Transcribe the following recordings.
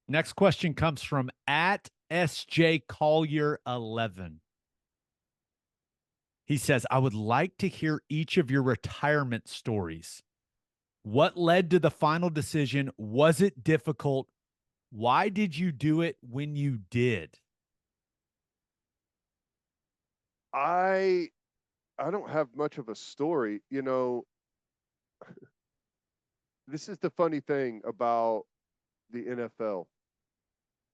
Next question comes from at SJ Collier 11. He says, I would like to hear each of your retirement stories. What led to the final decision? Was it difficult? Why did you do it when you did? I I don't have much of a story. This is the funny thing about the NFL.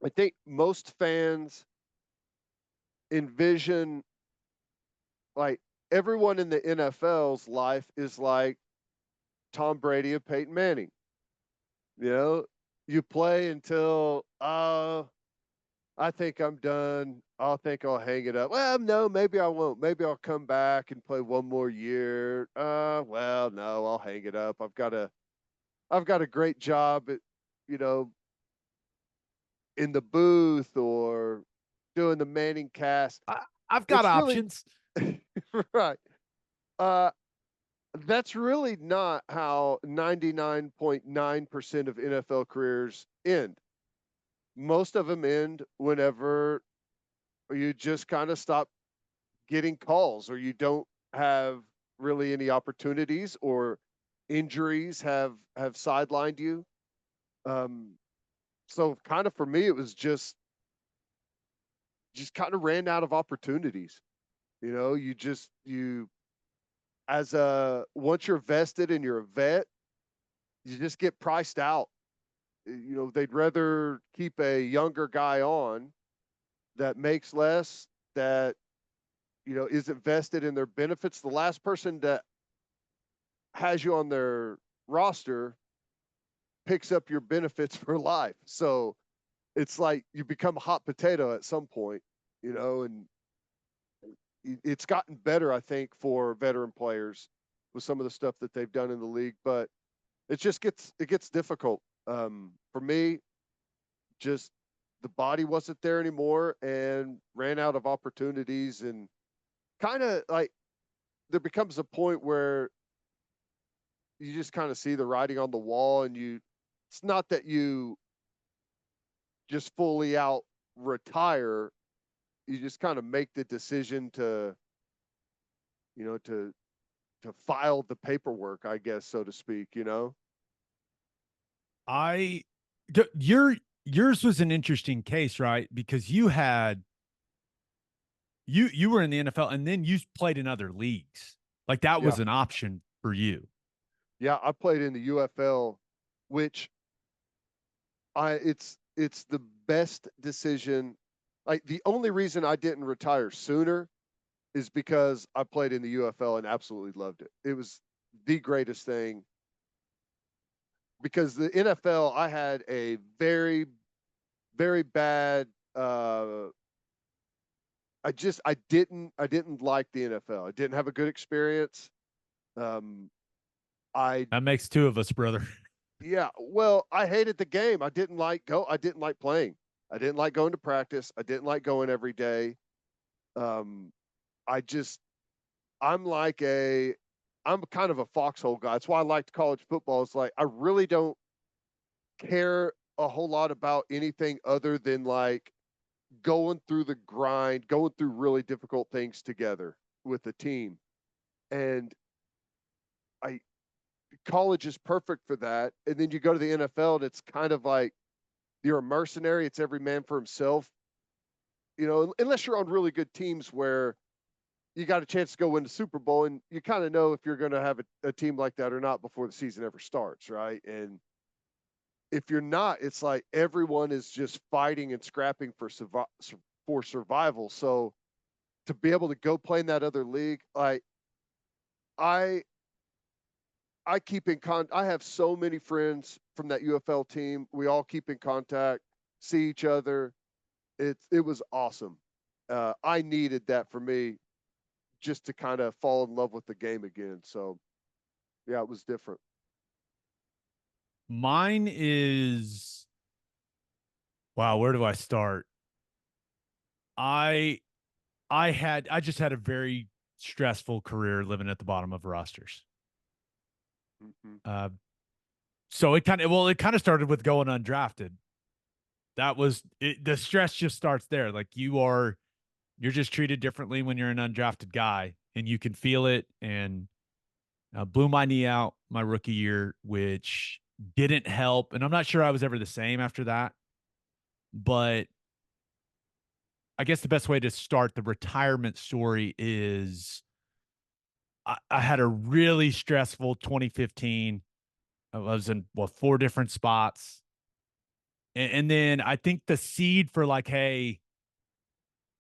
I think most fans envision like everyone in the NFL's life is like Tom Brady and Peyton Manning. You know, you play until I think I'm done. I'll think I'll hang it up. Well, no, maybe I won't. Maybe I'll come back and play one more year. Well, no, I'll hang it up. I've got a great job at, you know, in the booth or doing the Manning cast. I've got It's really options. right. Uh, that's really not how 99.9% of NFL careers end. Most of them end whenever you just kind of stop getting calls or you don't have really any opportunities or injuries have sidelined you. Um, so kind of for me, it was just kind of ran out of opportunities. You as a once you're vested and you're a vet, you just get priced out. They'd rather keep a younger guy on that makes less, that isn't vested in their benefits. The last person that has you on their roster picks up your benefits for life. So it's like you become a hot potato at some point, and it's gotten better, I think, for veteran players with some of the stuff that they've done in the league, but it gets difficult. For me, just the body wasn't there anymore and ran out of opportunities, and kind of like there becomes a point where you just kind of see the writing on the wall, and it's not that you just fully out retire. You just kind of make the decision to you know to file the paperwork, I guess, so to speak. I your yours was an interesting case, right? Because you were in the NFL and then you played in other leagues. Like that Yeah. was an option for you. Yeah, I played in the UFL, which it's the best decision. Like the only reason I didn't retire sooner is because I played in the UFL and absolutely loved it. It was the greatest thing, because the NFL, I had a very, very bad I didn't like the NFL. I didn't have a good experience. Um I That makes two of us, brother. Yeah, well, I hated the game. I didn't like playing. I didn't like going to practice. I didn't like going every day. Um I just I'm like a I'm kind of a foxhole guy. That's why I liked college football. It's like I really don't care a whole lot about anything other than like going through the grind, going through really difficult things together with a team. And I college is perfect for that. And then you go to the NFL and it's kind of like you're a mercenary. It's every man for himself. Unless you're on really good teams where you got a chance to go win the Super Bowl, and you kind of know if you're going to have a team like that or not before the season ever starts, right? And if you're not, it's like everyone is just fighting and scrapping for survival. So to be able to go play in that other league, like I I keep in con. I have so many friends from that UFL team. We all keep in contact, see each other. It was awesome. I needed that for me just to kind of fall in love with the game again. So yeah, it was different. Mine is wow, where do I start? I I just had a very stressful career living at the bottom of rosters. Mm-hmm. Uh so it kind of started with going undrafted. that was it. The stress just starts there. Like you're just treated differently when you're an undrafted guy, and you can feel it. And blew my knee out my rookie year, which didn't help. And I'm not sure I was ever the same after that. But I guess the best way to start the retirement story is I had a really stressful 2015. I was in, well, 4 different spots. And then I think the seed for like, hey,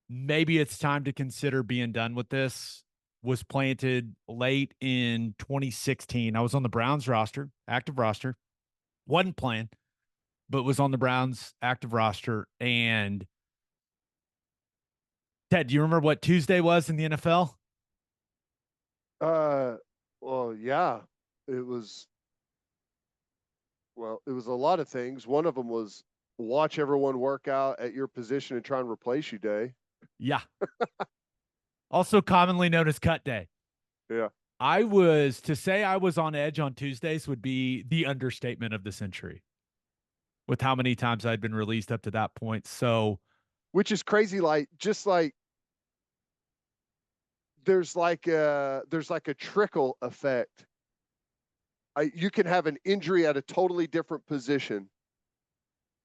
maybe it's time to consider being done with this was planted late in 2016. I was on the Browns roster, active roster, wasn't playing, but was on the Browns active roster. And Ted, do you remember what Tuesday was in the NFL? Well, yeah, it was. Well, it was a lot of things. One of them was watch everyone work out at your position and try and replace you day. Yeah. Also commonly known as cut day. Yeah. To say I was on edge on Tuesdays would be the understatement of the century with how many times I'd been released up to that point. So, Which is crazy. Like, just like there's like a trickle effect. You can have an injury at a totally different position,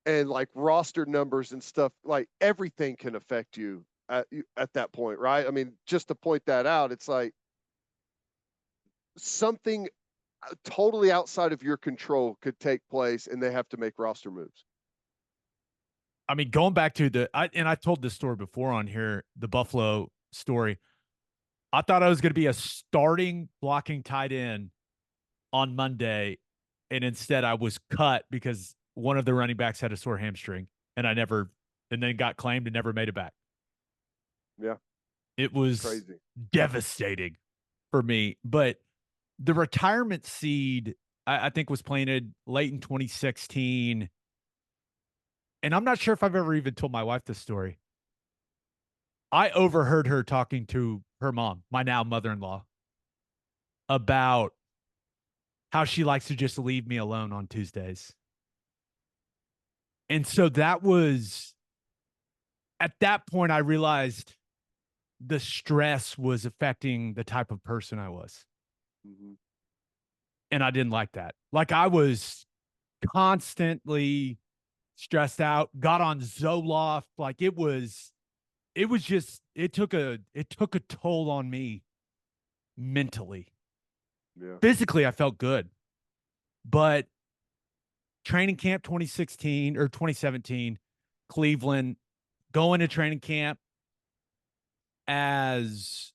and like roster numbers and stuff, like everything can affect you at that point, right? I mean, just to point that out, it's like something totally outside of your control could take place, and they have to make roster moves. I mean, going back to and I told this story before on here, the Buffalo story. I thought I was going to be a starting blocking tight end on Monday, and instead I was cut because one of the running backs had a sore hamstring, and and then got claimed and never made it back. Yeah, It was crazy. devastating for me. But the retirement seed, I think, was planted late in 2016. And I'm not sure if I've ever even told my wife this story. I overheard her talking to her mom, my now mother in law, about how she likes to just leave me alone on Tuesdays. And so at that point, I realized the stress was affecting the type of person I was. Mm-hmm. And I didn't like that. Like I was constantly stressed out, got on Zoloft. Like it took a toll on me mentally. Yeah. Physically, I felt good. But training camp 2016 or 2017, Cleveland, going to training camp as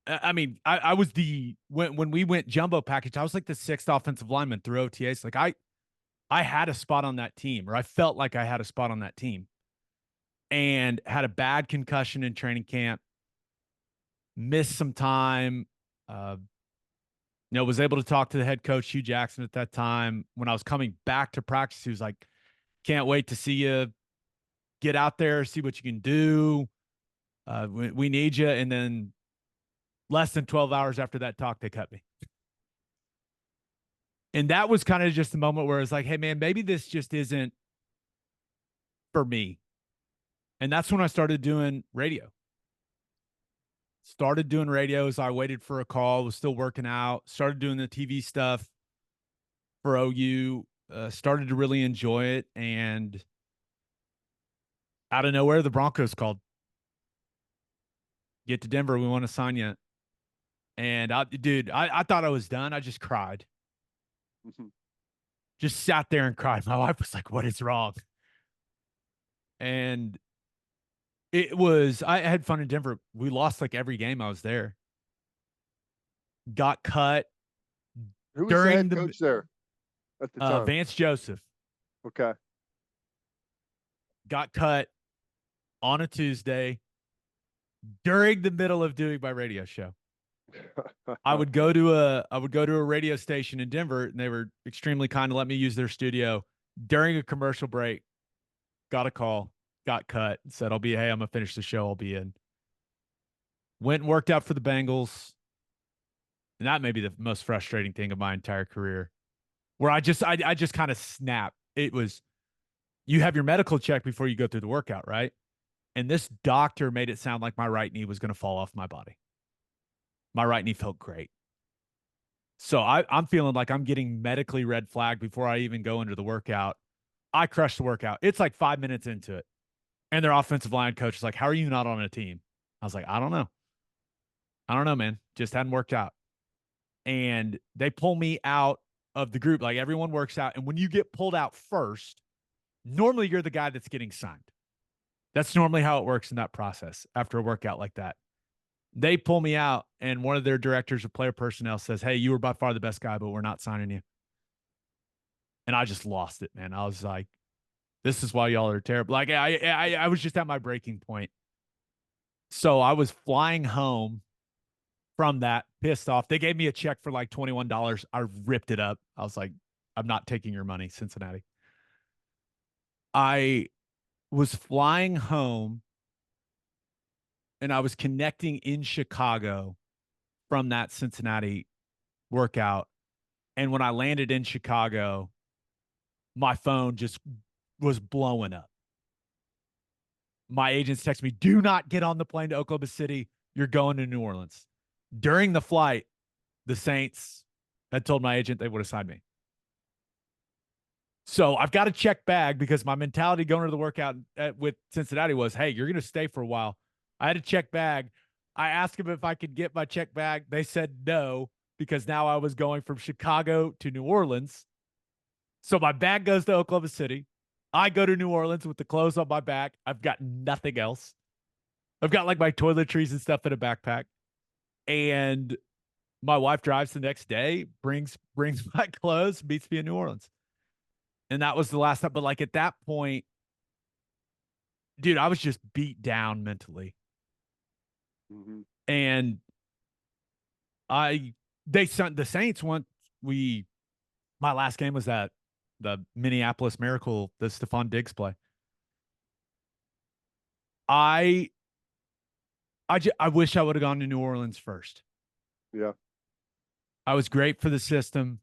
I mean, I was when we went jumbo package, I was like the 6th offensive lineman through OTAs. Like I had a spot on that team, or I felt like I had a spot on that team, and had a bad concussion in training camp, missed some time. Uh, was able to talk to the head coach Hugh Jackson at that time. When I was coming back to practice, he was like, "Can't wait to see you get out there, see what you can do. We need you." And then less than 12 hours after that talk, they cut me. And that was kind of just the moment where it's like, hey, man, maybe this just isn't for me. And that's when I started doing radio. Started doing radio as I waited for a call, was still working out, started doing the TV stuff for OU, started to really enjoy it. And out of nowhere, the Broncos called. Get to Denver. We want to sign you. And I thought I was done. I just cried. Mm-hmm. Just sat there and cried. My wife was like, what is wrong? And I had fun in Denver. We lost like every game I was there. Got cut Who was the during head the coach there at the time? Vance Joseph. Okay. Got cut on a Tuesday during the middle of doing my radio show. I would go to a radio station in Denver, and they were extremely kind to let me use their studio during a commercial break. Got a call, got cut, said, I'm gonna finish the show, I'll be in. Went and worked out for the Bengals. And that may be the most frustrating thing of my entire career. Where I just kind of snapped. It was you have your medical check before you go through the workout, right? And this doctor made it sound like my right knee was going to fall off my body. My right knee felt great. So I'm feeling like I'm getting medically red flagged before I even go into the workout. I crushed the workout. It's like 5 minutes into it. And their offensive line coach is like, "How are you not on a team?" I was like, "I don't know. I don't know, man. Just hadn't worked out." And they pull me out of the group. Like everyone works out. And when you get pulled out first, normally you're the guy that's getting signed. That's normally how it works in that process after a workout like that. They pull me out, and one of their directors of player personnel says, "Hey, you were by far the best guy, but we're not signing you." And I just lost it, man. I was like, "This is why y'all are terrible." Like I was just at my breaking point. So I was flying home from that, pissed off. They gave me a check for like $21. I ripped it up. I was like, "I'm not taking your money, Cincinnati." I was flying home, and I was connecting in Chicago from that Cincinnati workout. And when I landed in Chicago, my phone just was blowing up. My agents text me, "Do not get on the plane to Oklahoma City. You're going to New Orleans." During the flight, the Saints had told my agent they would have signed me. So I've got a check bag because my mentality going to the workout with Cincinnati was, "Hey, you're going to stay for a while." I had a check bag. I asked them if I could get my check bag. They said no, because now I was going from Chicago to New Orleans. So my bag goes to Oklahoma City. I go to New Orleans with the clothes on my back. I've got nothing else. I've got like my toiletries and stuff in a backpack. And my wife drives the next day, brings my clothes, meets me in New Orleans. And that was the last time. But like at that point, dude, I was just beat down mentally. Mm-hmm. And I they sent the Saints once we my last game was that the Minneapolis Miracle, the Stephon Diggs play. I I wish I would have gone to New Orleans first. Yeah. I was great for the system.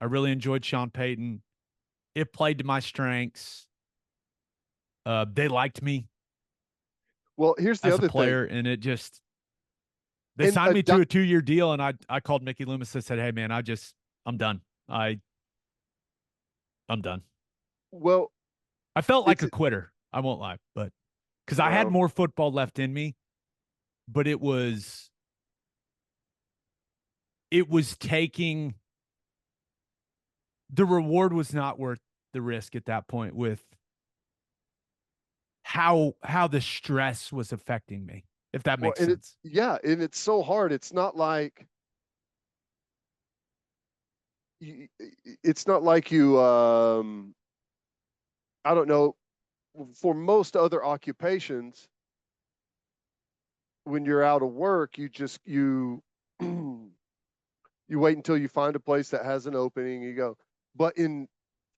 I really enjoyed Sean Payton. It played to my strengths. They liked me Well, here's the as a other thing. player, and it just they And signed me to a 2-year deal, and I called Mickey Loomis and said, "Hey man, I'm done. I'm done." well, I felt like it's a quitter. I won't lie, but because I had well, more football left in me, but it was taking the reward was not worth the risk at that point with how the stress was affecting me, if that well, makes and sense. and it's so hard. It's not like it's not like you I don't know, for most other occupations, when you're out of work, you you wait until you find a place that has an opening, you go. But in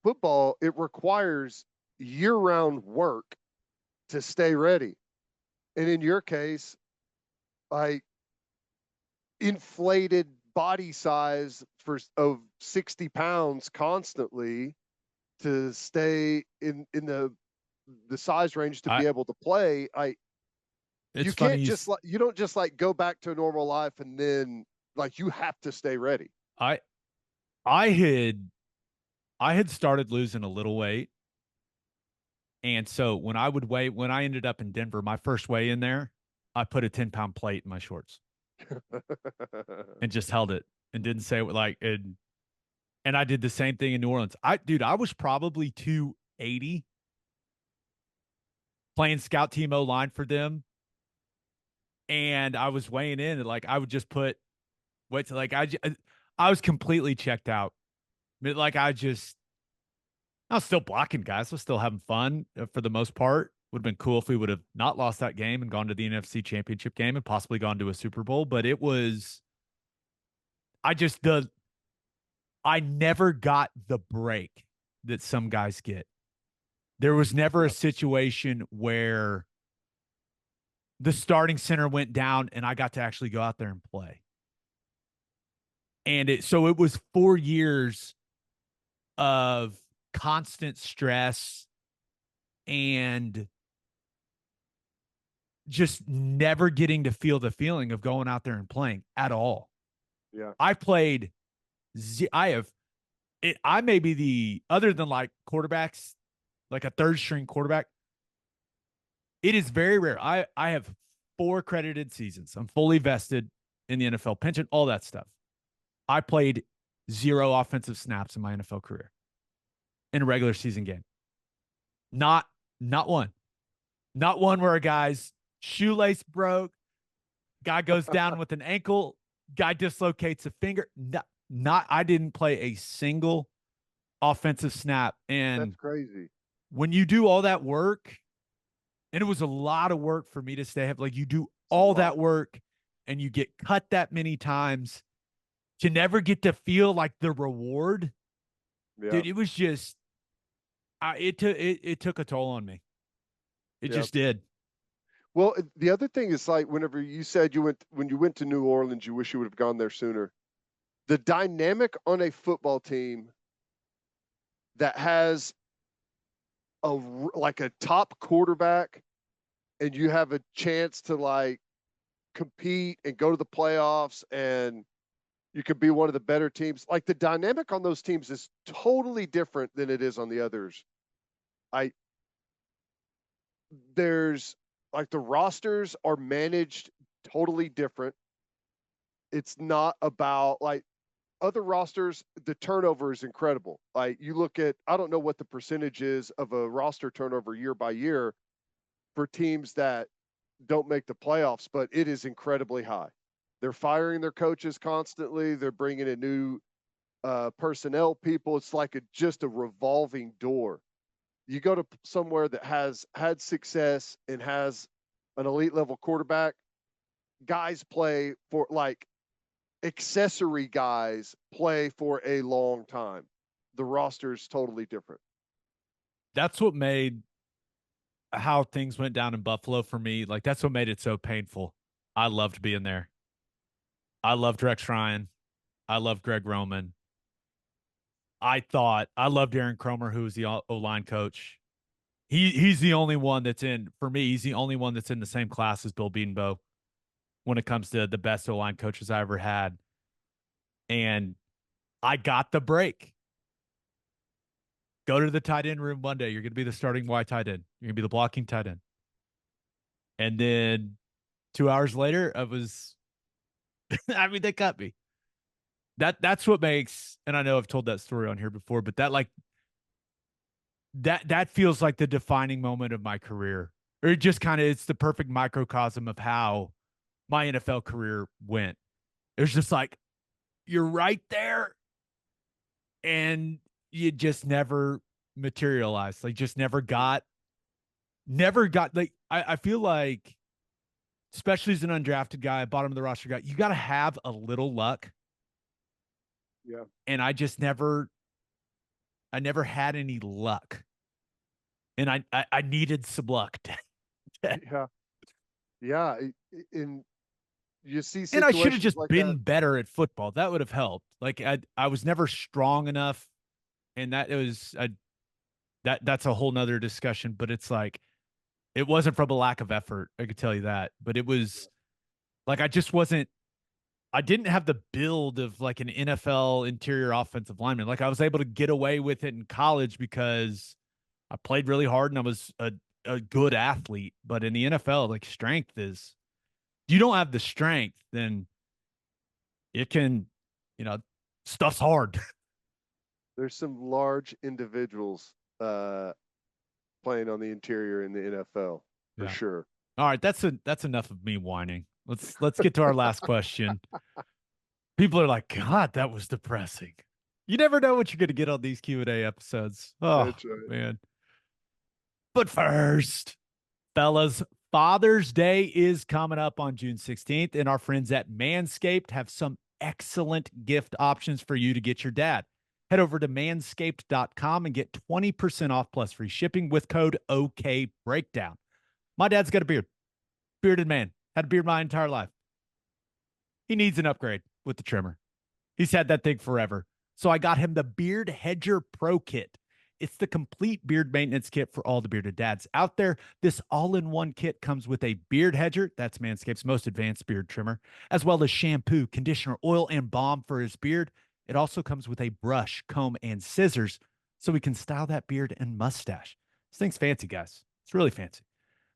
football, it requires year-round work to stay ready. And in your case, like inflated body size of 60 pounds constantly to stay in the size range to I be able to play. It's You funny can't just like you don't just like go back to a normal life and then like you have to stay ready. I I had I had started losing a little weight. And so when I ended up in Denver, my first weigh in there, I put a 10-pound plate in my shorts and just held it and didn't say it like and I did the same thing in New Orleans. I was probably 280 playing scout team O line for them. And I was weighing in and like I would just put wait to like I was completely checked out. Like I was still blocking guys. I was still having fun for the most part. Would have been cool if we would have not lost that game and gone to the NFC Championship game and possibly gone to a Super Bowl. But it was, I just, I never got the break that some guys get. There was never a Yeah. situation where the starting center went down and I got to actually go out there and play. So it was 4 years of constant stress, and just never getting to feel the feeling of going out there and playing at all. Yeah. I played, I have, I may be the, other than like quarterbacks, like a third string quarterback, it is very rare. I have 4 credited seasons. I'm fully vested in the NFL pension, all that stuff. I played 0 offensive snaps in my NFL career in a regular season game. Not not one. Not one where a guy's shoelace broke, guy goes down with an ankle, guy dislocates a finger. Not I didn't play a single offensive snap. That's And crazy. when you do all that work, and it was a lot of work for me to stay like you do It's a all lot. that work and you get cut that many times to never get to feel like the reward. Yeah. Dude, it was just it took a toll on me. It Yeah. just did. Well, the other thing is like whenever you said when you went to New Orleans, you wish you would have gone there sooner. The dynamic on a football team that has like a top quarterback and you have a chance to like compete and go to the playoffs and you could be one of the better teams. Like the dynamic on those teams is totally different than it is on the others. I there's like the rosters are managed totally different. It's not about like other rosters, the turnover is incredible. Like you look at, I don't know what the percentage is of a roster turnover year by year for teams that don't make the playoffs, but it is incredibly high. They're firing their coaches constantly. They're bringing in new personnel people. It's like just a revolving door. You go to somewhere that has had success and has an elite level quarterback, guys play for like accessory guys play for a long time. The roster is totally different. That's what made how things went down in Buffalo for me. Like that's what made it so painful. I loved being there. I loved Rex Ryan. I loved Greg Roman. I loved Aaron Cromer, who was the O line coach. He's the only one that's in for me. He's the only one that's in the same class as Bill Bedenbaugh when it comes to the best O line coaches I ever had. And I got the break. Go to the tight end room Monday. You're going to be the starting wide tight end. You're going to be the blocking tight end. And then 2 hours later, I was, I mean, they cut me. That's what makes, and I know I've told that story on here before, but that feels like the defining moment of my career. Or it just kind of, it's the perfect microcosm of how my NFL career went. It was just like, you're right there and you just never materialized. Like just never got like I feel like especially as an undrafted guy, bottom of the roster guy, you got to have a little luck. Yeah. And I never had any luck. And I needed some luck. Yeah. Yeah. And you see And I should have situations just like that. been better at football. That would have helped. Like I was never strong enough. And that it was that's a whole nother discussion, but it's like it wasn't from a lack of effort. I could tell you that. But it was like I just wasn't I didn't have the build of like an NFL interior offensive lineman. Like I was able to get away with it in college because I played really hard and I was a good athlete. But in the NFL, like strength is, you don't have the strength, then it can, you know, stuff's hard. There's some large individuals playing on the interior in the NFL for Yeah. sure. All right, that's enough of me whining. Let's get to our last question. People are like, God, that was depressing. You never know what you're going to get on these Q&A episodes. Oh, That's right. man. But first, fellas, Father's Day is coming up on June 16th, and our friends at Manscaped have some excellent gift options for you to get your dad. Head over to manscaped.com and get 20% off plus free shipping with code OKBreakdown. My dad's got a beard. Bearded man. Had a beard my entire life. He needs an upgrade with the trimmer. He's had that thing forever. So I got him the Beard Hedger Pro Kit. It's the complete beard maintenance kit for all the bearded dads out there. This all-in-one kit comes with a beard hedger, that's Manscaped's most advanced beard trimmer, as well as shampoo, conditioner, oil, and balm for his beard. It also comes with a brush, comb, and scissors so we can style that beard and mustache. This thing's fancy, guys. It's really fancy.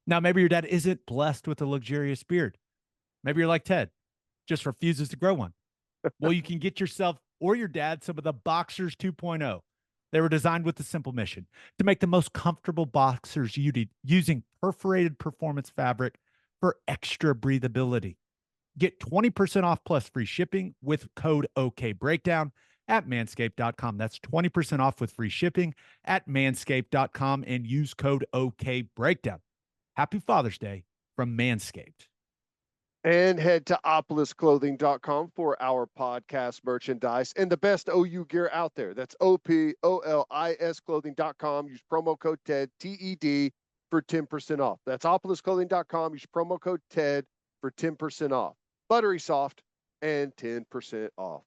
Now, maybe your dad isn't blessed with a luxurious beard. Maybe you're like Ted, just refuses to grow one. Well, you can get yourself or your dad some of the Boxers 2.0. They were designed with a simple mission to make the most comfortable boxers using perforated performance fabric for extra breathability. Get 20% off plus free shipping with code OKBreakdown at manscaped.com. That's 20% off with free shipping at manscaped.com and use code OKBreakdown. Happy Father's Day from Manscaped. And head to opolisclothing.com for our podcast merchandise and the best OU gear out there. That's OPOLIS clothing.com. Use promo code TED, TED, for 10% off. That's opolisclothing.com. Use promo code TED for 10% off. Buttery soft and 10% off.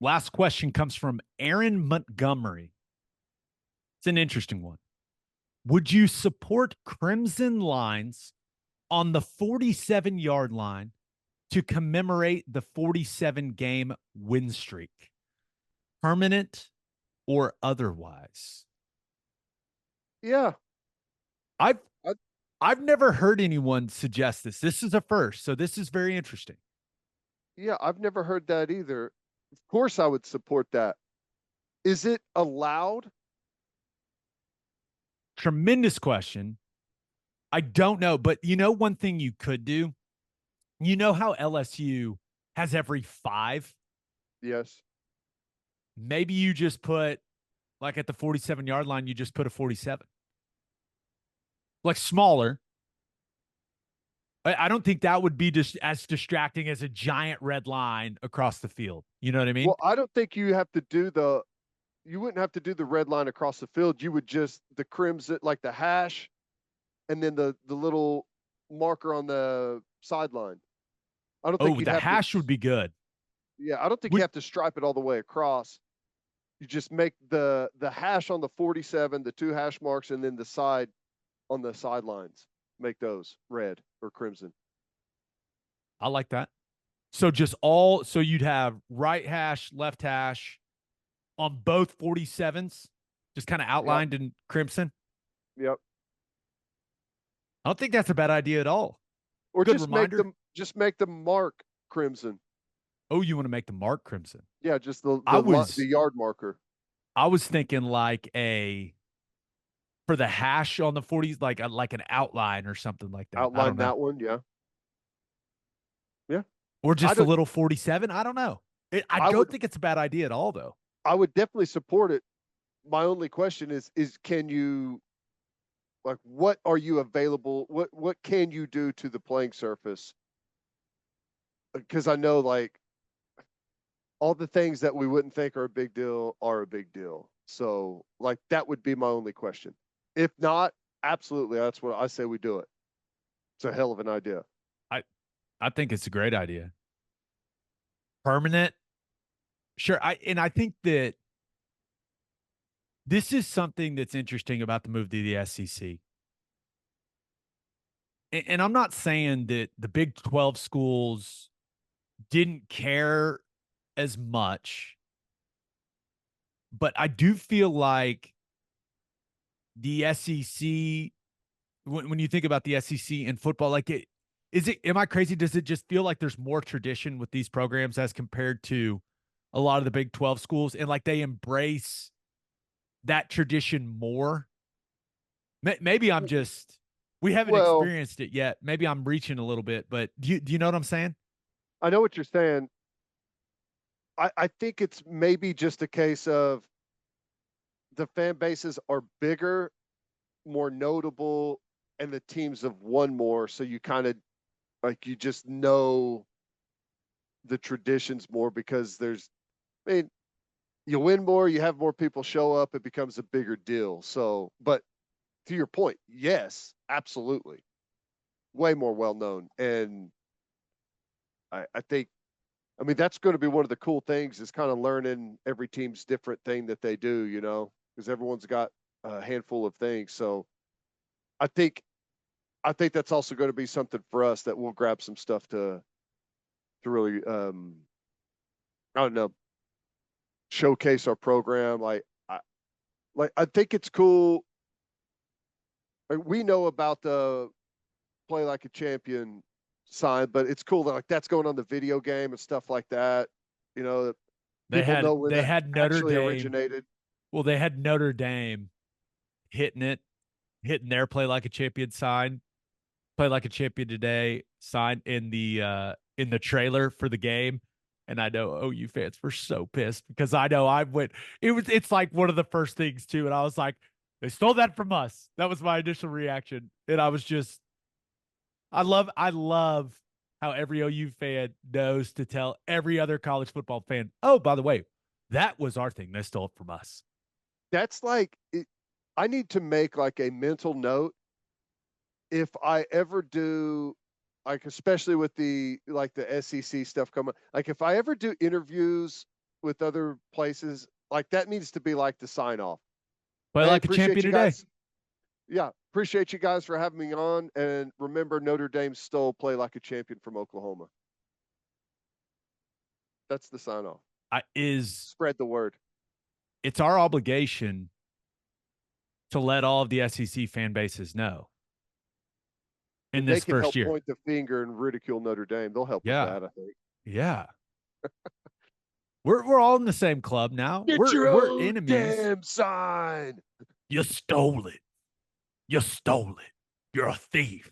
Last question comes from Aaron Montgomery. It's an interesting one. Would you support Crimson Lines on the 47-yard line to commemorate the 47-game win streak, permanent or otherwise? Yeah. I've never heard anyone suggest this. This is a first, so this is very interesting. Yeah, I've never heard that either. Of course I would support that. Is it allowed? Tremendous question. I don't know, but you know one thing you could do? You know how LSU has every 5? Yes. Maybe you just put, like at the 47-yard line, you just put a 47. Like smaller. I don't think that would be just as distracting as a giant red line across the field. You know what I mean? Well, I don't think you wouldn't have to do the red line across the field. You would just the crimson, like the hash, and then the little marker on the sideline. I don't think you'd the have hash to, would be good. Yeah, I don't think you have to stripe it all the way across. You just make the hash on the 47, the 2 hash marks, and then the side on the sidelines. Make those red or crimson. I like that. So so you'd have right hash, left hash on both 47s, just kind of outlined in crimson. Yep. I don't think that's a bad idea at all. Or Good just reminder. make the mark crimson. Oh, you want to make the mark crimson? Yeah, just the yard marker. I was thinking like for the hash on the 40s, like an outline or something like that. Outline that one, yeah. Yeah. Or just a little 47. I don't know. I don't think it's a bad idea at all, though. I would definitely support it. My only question is can you, like, what are you available? What can you do to the playing surface? Because I know, like, all the things that we wouldn't think are a big deal are a big deal. So, like, that would be my only question. If not, absolutely, that's what I say we do it. It's a hell of an idea. I think it's a great idea. Permanent. Sure. I think that this is something that's interesting about the move to the SEC. And I'm not saying that the Big 12 schools didn't care as much, but I do feel like the SEC, when you think about the SEC in football, like am I crazy? Does it just feel like there's more tradition with these programs as compared to a lot of the Big 12 schools, and like they embrace that tradition more? Maybe we haven't experienced it yet. Maybe I'm reaching a little bit, but do you know what I'm saying? I know what you're saying. I think it's maybe just a case of the fan bases are bigger, more notable, and the teams have won more. So you kind of, like, you just know the traditions more because you win more, you have more people show up, it becomes a bigger deal. So, but to your point, yes, absolutely. Way more well known. And I think, that's going to be one of the cool things is kind of learning every team's different thing that they do, because everyone's got a handful of things. So I think that's also going to be something for us that we'll grab some stuff to really I don't know, showcase our program. I think it's cool. Like, we know about the play like a champion sign, but it's cool that like that's going on the video game and stuff like that. You know, people know where They that had Notre actually Dame. originated. Well, they had Notre Dame hitting it, hitting their play like a champion sign, play like a champion today sign in the trailer for the game. And I know OU fans were so pissed because I know I went it's like one of the first things too. And I was like, they stole that from us. That was my initial reaction. And I was just I love how every OU fan knows to tell every other college football fan, oh, by the way, that was our thing. They stole it from us. That's like it, I need to make like a mental note if I ever do, like, especially with the like the SEC stuff coming, like if I ever do interviews with other places, like that needs to be like the sign off. Play Hey, like a appreciate champion you today. guys. Yeah, appreciate you guys for having me on. And remember, Notre Dame stole play like a champion from Oklahoma. That's the sign off. I is Spread the word. It's our obligation to let all of the SEC fan bases know in And they this can first help year. point the finger and ridicule Notre Dame. They'll help with Yeah. that, I think. Yeah. We're all in the same club now. Get your We're own enemies. damn sign. You stole it. You stole it. You're a thief.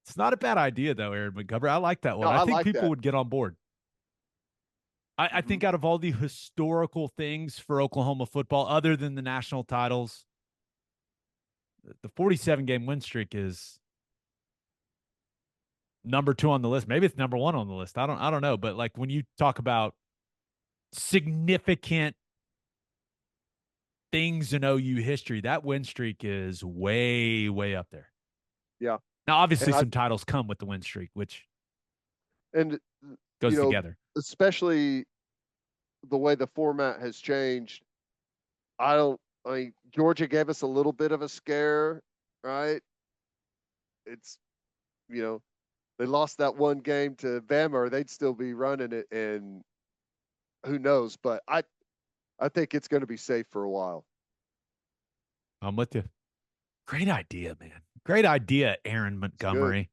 It's not a bad idea though, Aaron Montgomery. I like that No, one. I I think like people that. would get on board. I Mm-hmm. think out of all the historical things for Oklahoma football, other than the national titles, the 47 game win streak is number 2 on the list. Maybe it's number 1 on the list. I don't know. But like when you talk about significant things in OU history, that win streak is way, way up there. Yeah. Now, obviously, And I some titles come with the win streak, which and you goes know, together. especially the way the format has changed, I don't I mean Georgia gave us a little bit of a scare, right? It's you know, they lost that one game to Bama, or they'd still be running it, and who knows? But I think it's going to be safe for a while. I'm with you. Great idea, man. Great idea, Aaron It's good. Montgomery.